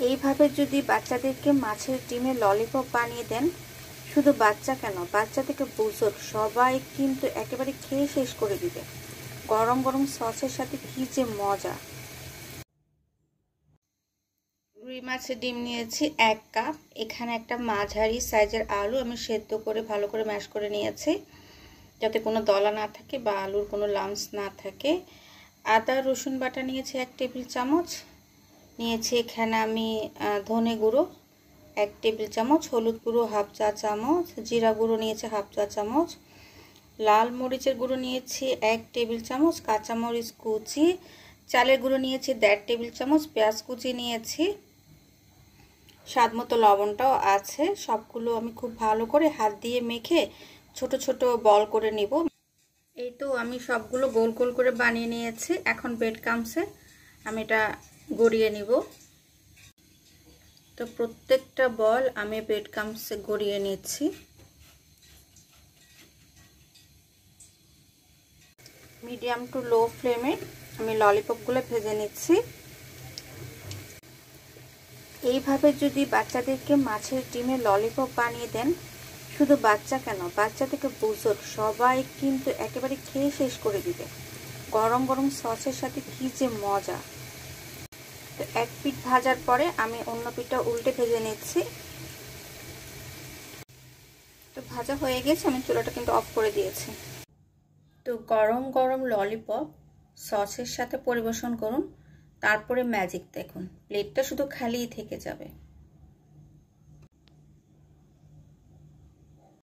এইভাবে যদি বাচ্চাদেরকে মাছের ডিমের ললিপপ বানিয়ে দেন, শুধু বাচ্চা কেন, বাচ্চা থেকে বুজুর্গ সবাই কিন্তু একেবারে খেয়ে শেষ করে দিবে। গরম গরম সসের সাথে কি যে মজা। রুই মাছের ডিম নিয়েছি 1 কাপ। এখানে একটা মাঝারি সাইজের আলু আমি সেদ্ধ করে ভালো করে ম্যাশ করে নিয়েছি, যাতে কোনো দলা না থাকে বা আলুর কোনো লাম্পস না থাকে। আদা রসুন বাটা নিয়েছি 1 টেবিল চামচ। নিয়েছি এখানে আমি ধনে গুঁড়ো 1 টেবিল চামচ, হলুদ গুঁড়ো 1/2 চা চামচ, জিরা গুঁড়ো নিয়েছি 1/2 চা চামচ, লাল মরিচের গুঁড়ো নিয়েছি 1 টেবিল চামচ, কাঁচামরিচ কুচি, চালের গুঁড়ো নিয়েছি 1.5 টেবিল চামচ, পেঁয়াজ কুচি নিয়েছি, স্বাদ মতো লবণটাও আছে। সবগুলো আমি খুব ভালো করে হাত দিয়ে মেখে ছোট ছোট বল করে নিব। এই তো আমি সবগুলো গোল গোল করে বানিয়ে নিয়েছি। এখন ব্রেড ক্রাম্বসে আমি এটা গড়িয়ে নিব। তো প্রত্যেকটা বল আমি ব্রেড ক্রাম্বসে গড়িয়ে নিচ্ছি। মিডিয়াম টু লো ফ্লেমে আমি ললিপপগুলো ভেজে নিচ্ছি। এইভাবে যদি বাচ্চাদেরকে মাছের ডিমের ললিপপ বানিয়ে দেন, শুধু বাচ্চা কেন, বাচ্চা থেকে বুজুর্গ সবাই কিন্তু একেবারে খেয়ে শেষ করে দিবে। গরম গরম সসের সাথে কি যে মজা। তো এক পিঠ ভাজার পরে আমি অন্য পিঠটা উল্টে ভেজে নিচ্ছি। তো ভাজা হয়ে গেছে, আমি চুলাটা কিন্তু অফ করে দিয়েছি। তো গরম গরম ললিপপ সসের সাথে পরিবেশন করুন, তারপরে ম্যাজিক দেখুন, প্লেটটা শুধু খালিই থেকে যাবে।